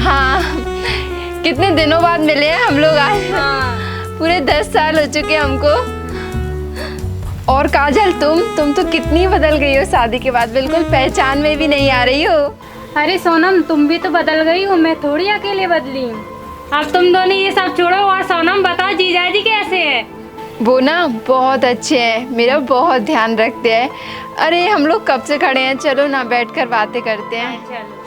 हाँ, कितने दिनों बाद मिले हैं हम लोग आज। पूरे 10 साल हो चुके हैं हमको। और काजल, तुम तो कितनी बदल गई हो शादी के बाद, बिल्कुल पहचान में भी नहीं आ रही हो। अरे सोनम, तुम भी तो बदल गई हो, मैं थोड़ी अकेले बदली हूँ। अब तुम दोनों ये सब छोड़ो और सोनम बताओ जीजाजी कैसे है? वो ना बहुत अच्छे हैं, मेरा बहुत ध्यान रखते हैं। अरे हम लोग कब से खड़े हैं, चलो ना बैठकर बातें करते हैं। चलो।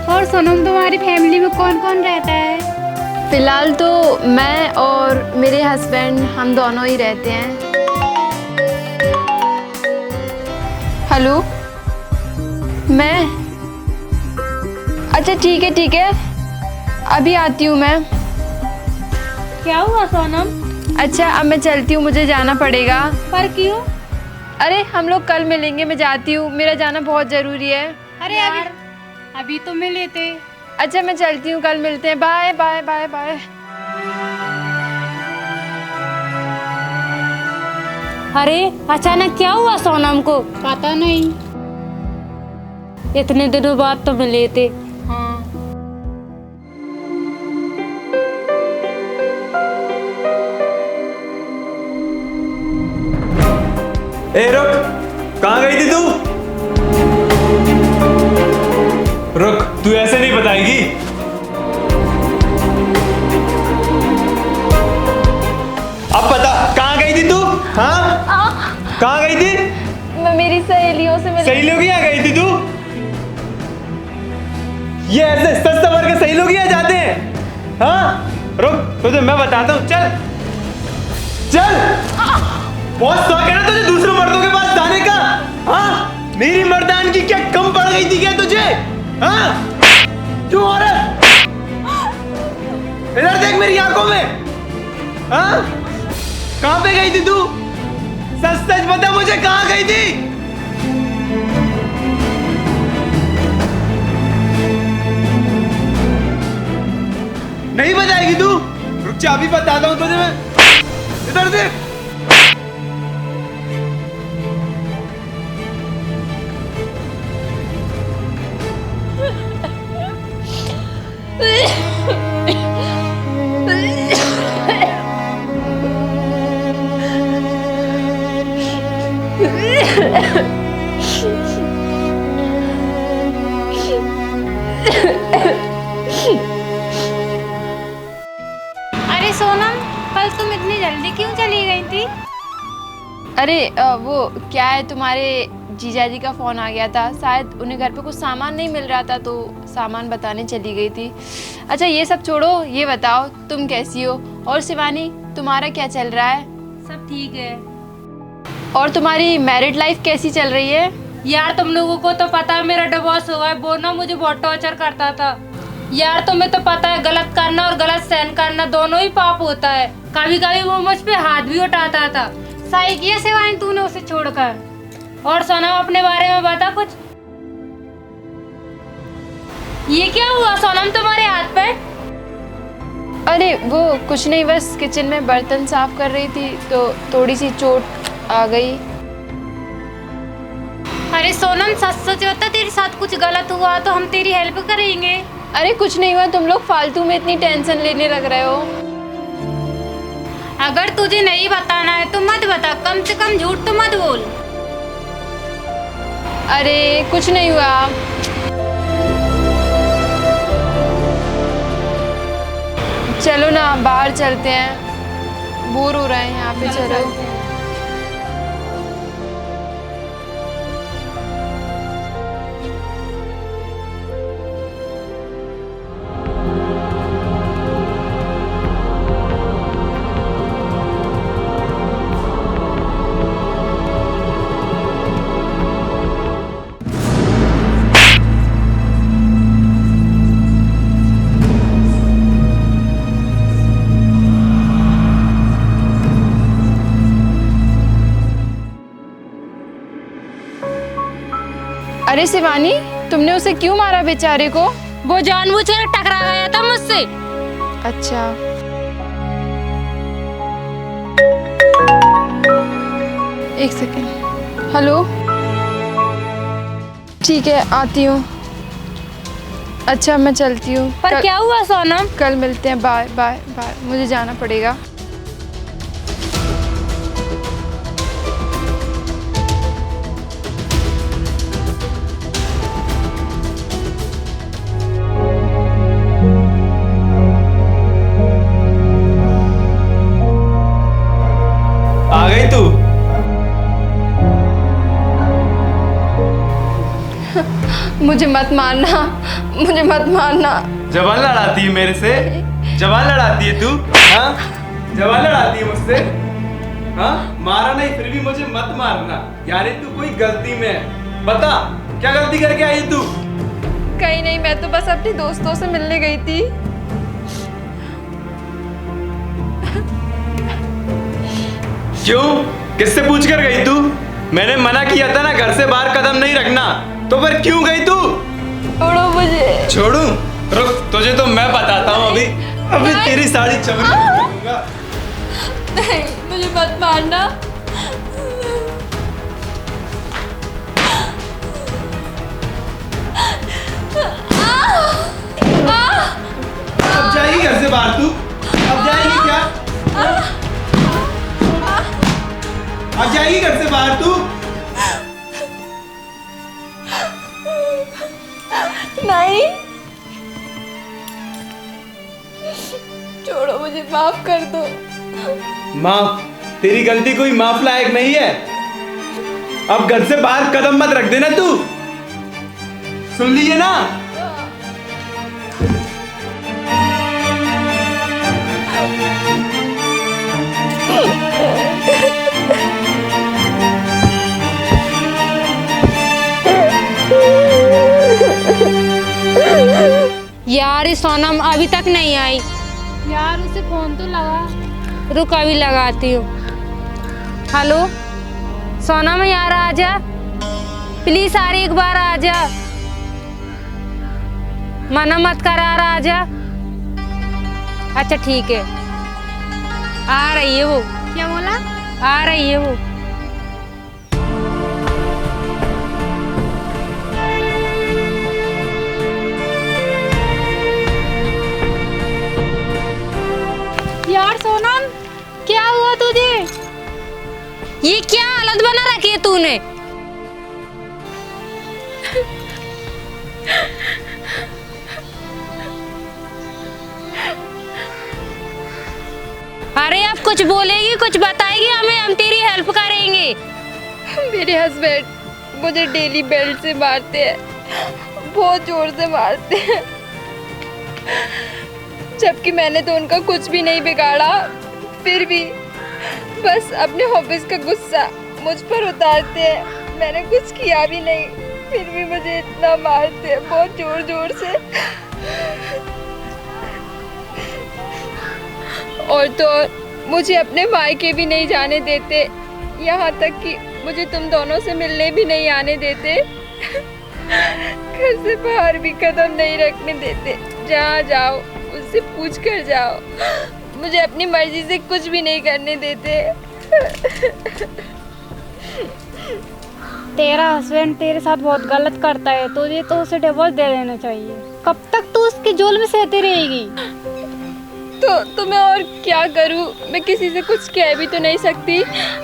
और सोनम, तुम्हारी फैमिली में कौन कौन रहता है? फिलहाल तो मैं और मेरे हस्बैंड, हम दोनों ही रहते हैं। हेलो, मैं, अच्छा ठीक है, अभी आती हूँ मैं। क्या हुआ सोनम? अच्छा अब मैं चलती हूँ, मुझे जाना पड़ेगा। पर क्यों? अरे हम लोग कल मिलेंगे, मैं जाती हूँ, मेरा जाना बहुत ज़रूरी है। अरे यार, अभी तो मिले थे। अच्छा मैं चलती हूँ, कल मिलते हैं, बाय बाय बाय बाय। अरे अचानक क्या हुआ सोनम को? पता नहीं, इतने दिनों बाद तो मिले थे। हाँ। ए रुक, कहाँ गई थी तू? रुक, तू ऐसे नहीं बताएगी। अब बता, कहाँ गई थी तू? हाँ, कहाँ गई थी? मैं मेरी सहेलियों से मिली। सहेलियों की यहाँ गई थी तू? ये ऐसे सच सवर के सहेलियों की यहाँ जाते हैं? हाँ, रुक, तुझे मैं बताता हूँ, चल चल। बहुत शौक है ना तुझे दूसरे मर्दों के पास जाने का? हाँ, मेरी मर्दान की क्या कम पड़ गई थी क्या तुझे? हाँ, क्यों औरत? इधर देख मेरी आंखों में। हाँ, कहाँ पे गई थी तू? सच सच बता मुझे, कहाँ गई थी? नहीं बताएगी तू? रुक जा, अभी बताता हूँ तुझे मैं। इधर देख। अरे सोनम, कल तुम इतनी जल्दी क्यों चली गई थी? अरे वो क्या है, तुम्हारे जीजाजी का फ़ोन आ गया था, शायद उन्हें घर पे कुछ सामान नहीं मिल रहा था तो सामान बताने चली गई थी। अच्छा ये सब छोड़ो, ये बताओ तुम कैसी हो? और शिवानी, तुम्हारा क्या चल रहा है? सब ठीक है। और तुम्हारी मैरिड लाइफ कैसी चल रही है? यार तुम लोगों को तो पता है मेरा डिवोर्स हुआ है। वो ना मुझे बहुत टॉर्चर करता था। यार तुम्हें तो पता है, गलत करना और गलत सहन करना दोनों ही पाप होता है। कभी कभी वो मुझ पे हाथ भी उठाता था। सही किया शिवानी तूने उसे छोड़कर। और सोनम, अपने बारे में बता कुछ। ये क्या हुआ सोनम तुम्हारे हाथ पे? अरे वो कुछ नहीं, बस किचन में बर्तन साफ कर रही थी तो थोड़ी सी चोट आ गई। अरे सोनम, सच सच बता, तेरे साथ कुछ गलत हुआ तो हम तेरी हेल्प करेंगे। अरे कुछ नहीं हुआ, तुम लोग फालतू में इतनी टेंशन लेने लग रहे हो। अगर तुझे नहीं बताना है तो मत बता, कम से कम झूठ तो मत बोल। अरे कुछ नहीं हुआ। चलो ना बाहर चलते हैं, बोर हो रहे हैं यहाँ पे, चलो। अरे शिवानी, तुमने उसे क्यों मारा बेचारे को? वो जानबूझकर टकरा गया था मुझसे। अच्छा। एक सेकेंड। हेलो, ठीक है आती हूँ। अच्छा मैं चलती हूँ। पर क्या हुआ सोनम? कल मिलते हैं। बाय बाय बाय, मुझे जाना पड़ेगा। आ गई तू? मुझे मत मारना, मुझे मत मारना। जवान लड़ाती है मेरे से? जवान लड़ाती है तू? हाँ, जवान लड़ाती है मुझसे? हाँ, मारा नहीं फिर भी मुझे मत मारना। यानी तू कोई गलती में है। बता क्या गलती करके आई तू? कहीं नहीं, मैं तो बस अपने दोस्तों से मिलने गई थी। क्यों? किससे पूछ कर गई तू? मैंने मना किया था ना घर से बाहर कदम नहीं रखना, तो फिर क्यों गई तू? छोड़ो मुझे। छोड़ू? रुक, तुझे तो मैं बताता हूँ अभी। अभी तेरी साड़ी चमड़ी करूंगा। नहीं, मुझे मत मारना। अब जाएगी घर से बाहर तू? अब जाएगी क्या? अब जाएगी घर से बाहर तू? नहीं, छोड़ो मुझे, माफ कर दो। माफ? तेरी गलती कोई माफ लायक नहीं है। अब घर से बाहर कदम मत रख देना तू। सुन लीजिए ना? यार ये सोनम अभी तक नहीं आई। यार उसे फोन तो लगा। रुक अभी लगाती हूँ। हेलो सोनम, यार आजा प्लीज, सारी एक बार आजा, मना मत कर यार, आजा। अच्छा ठीक है, आ रही है वो। क्या बोला? आ रही है वो। यार सोनम, क्या हुआ तुझे? ये क्या हालत बना रखी है तूने? अरे अब कुछ बोलेगी, कुछ बताएगी हमें, हम तेरी हेल्प करेंगे। मेरे हस्बैंड मुझे डेली बेल्ट से मारते हैं, बहुत जोर से मारते हैं, जबकि मैंने तो उनका कुछ भी नहीं बिगाड़ा। फिर भी बस अपने ऑफिस का गुस्सा मुझ पर उतारते हैं। मैंने कुछ किया भी नहीं, फिर भी मुझे इतना मारते हैं, बहुत जोर जोर से। और तो और मुझे अपने मायके भी नहीं जाने देते, यहाँ तक कि मुझे तुम दोनों से मिलने भी नहीं आने देते। घर से बाहर भी कदम नहीं रखने देते। जहाँ जाओ उससे पूछ कर जाओ, मुझे अपनी मर्जी से कुछ भी नहीं करने देते। तेरा हस्बैंड तेरे साथ बहुत गलत करता है, तुझे तो उसे डिवोर्स दे देना चाहिए। कब तक तू उसके जुल्म में सहती रहेगी? तो मैं और क्या करूं? मैं किसी से कुछ कह भी तो नहीं सकती।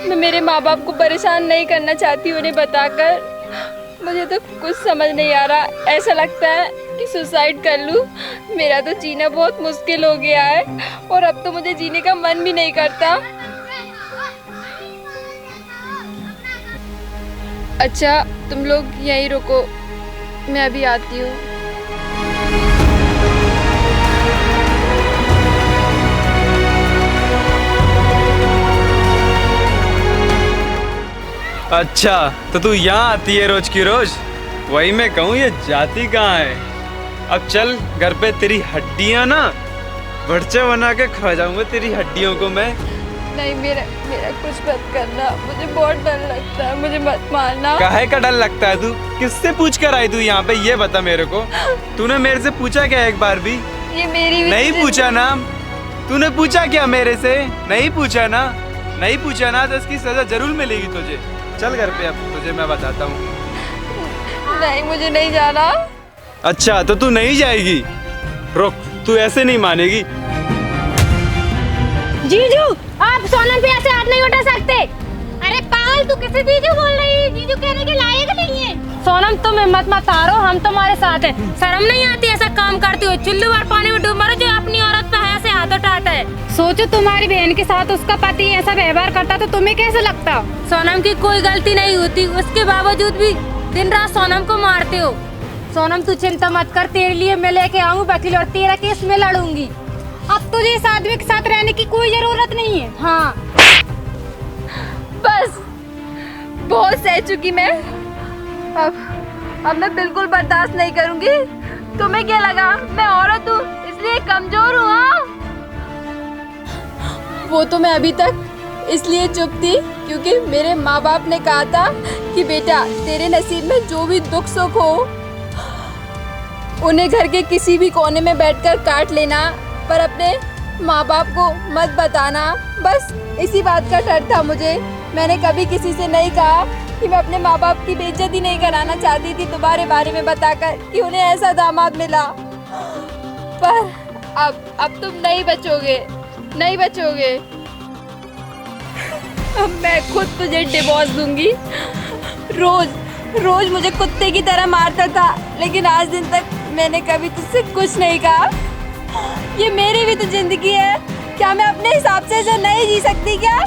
मैं मेरे माँ बाप को परेशान नहीं करना चाहती उन्हें बताकर। मुझे तो कुछ समझ नहीं आ रहा। ऐसा लगता है कि सुसाइड कर लूं। मेरा तो जीना बहुत मुश्किल हो गया है और अब तो मुझे जीने का मन भी नहीं करता। अच्छा तुम लोग यहीं रुको, मैं अभी आती हूँ। अच्छा तो तू यहाँ आती है रोज की रोज? वही मैं कहूँ ये जाती कहाँ है। अब चल घर पे तेरी हड्डियाँ ना भरचे बना के खा जाऊंगा तेरी हड्डियों को मैं। नहीं, मेरा कुछ मत करना, मुझे बहुत डर लगता है, मुझे मत मारना। काहे का डर लगता है? तू किससे पूछ कर आई तू यहाँ पे, ये बता मेरे को। तूने मेरे से पूछा क्या एक बार भी? ये मेरी नहीं पूछा ना? तूने पूछा क्या मेरे से? नहीं पूछा ना? नहीं पूछा ना तो इसकी सजा जरूर मिलेगी तुझे। चल घर पे, अब तुझे मैं बताता हूँ। नहीं, मुझे नहीं जाना। अच्छा तो तू नहीं जाएगी? रुक, तू ऐसे नहीं मानेगी। जीजू, आप सोनम पे ऐसे हाथ नहीं उठा सकते। अरे पागल, तू किसे जीजू बोल रही है? जीजू कहने के लायक नहीं है। सोनम तुम हिम्मत मत हारो, हम तुम्हारे साथ हैं। शर्म नहीं आती ऐसा काम करती हो? चुल्लू भर पानी में डूब मरो जो अपनी औरत पे ऐसे हाथ उठाता है। सोचो तुम्हारी बहन के साथ उसका पति ऐसा व्यवहार करता तो तुम्हें कैसे लगता? सोनम की कोई गलती नहीं होती, उसके बावजूद भी दिन रात सोनम को मारते हो। सोनम तू चिंता मत कर, तेरे लिए मैं लेके आऊँ वकील और तेरा केस मैं लड़ूंगी। अब तुझे इस आदमी के साथ रहने की कोई जरूरत नहीं है। हाँ बस, बहुत सह चुकी मैं। अब मैं बिल्कुल बर्दाश्त नहीं करूंगी। तुम्हें क्या लगा मैं औरत हूँ इसलिए कमजोर हूँ? हाँ? वो तो मैं अभी तक इसलिए चुप थी क्योंकि मेरे माँ बाप ने कहा था कि बेटा तेरे नसीब में जो भी दुख सुख हो उन्हें घर के किसी भी कोने में बैठकर काट लेना, पर अपने माँ बाप को मत बताना। बस इसी बात का डर था मुझे। मैंने कभी किसी से नहीं कहा कि मैं अपने माँ बाप की बेइज्जती नहीं कराना चाहती थी तुम्हारे बारे में बताकर कि उन्हें ऐसा दामाद मिला। पर अब तुम नहीं बचोगे, नहीं बचोगे। अब मैं खुद तुझे डिवोर्स दूंगी। रोज मुझे कुत्ते की तरह मारता था, लेकिन आज दिन तक मैंने कभी तुझसे कुछ नहीं कहा। ये मेरी भी तो जिंदगी है, क्या मैं अपने हिसाब से इसे नहीं जी सकती? क्या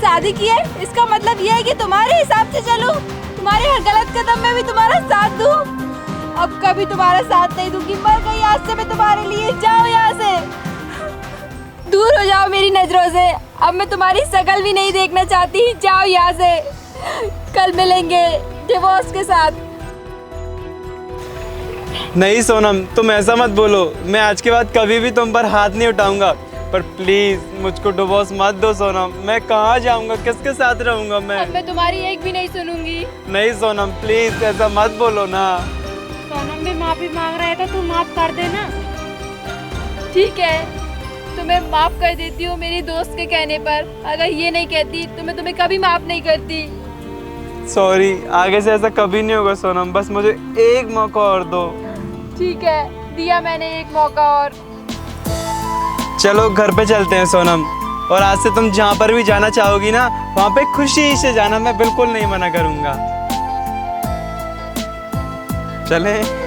शादी की है इसका मतलब ये है कि तुम्हारे हिसाब से चलूं, तुम्हारे हर गलत कदम में भी तुम्हारा साथ दूं? अब कभी तुम्हारा साथ नहीं दूंगी, मर गई आज से मैं तुम्हारे लिए। जाओ यहाँ से, दूर हो जाओ मेरी नजरों से। अब मैं तुम्हारी शकल भी नहीं देखना चाहती। जाओ यहाँ से, कल मिलेंगे डिवोर्स के साथ। नहीं सोनम, तुम ऐसा मत बोलो। मैं आज के बाद कभी भी तुम पर हाथ नहीं उठाऊंगा, पर प्लीज मुझको डिवोर्स मत दो सोनम। मैं कहाँ जाऊंगा, किसके साथ रहूंगा मैं? अब मैं तुम्हारी एक भी नहीं सुनूंगी। नहीं सोनम प्लीज ऐसा मत बोलो ना। सोनम भी माफी मांग रहा है तो तू माफ कर देना। ठीक है, तुम्हें माफ कर देती हूँ मेरी दोस्त के कहने पर। अगर ये नहीं कहती तो मैं तुम्हें कभी माफ नहीं करती। सॉरी, आगे से ऐसा कभी नहीं होगा सोनम। बस मुझे एक मौका और दो। ठीक है, दिया मैंने एक मौका और। चलो घर पे चलते हैं सोनम, और आज से तुम जहाँ पर भी जाना चाहोगी ना वहाँ पे खुशी से जाना, मैं बिल्कुल नहीं मना करूँगा। चलें?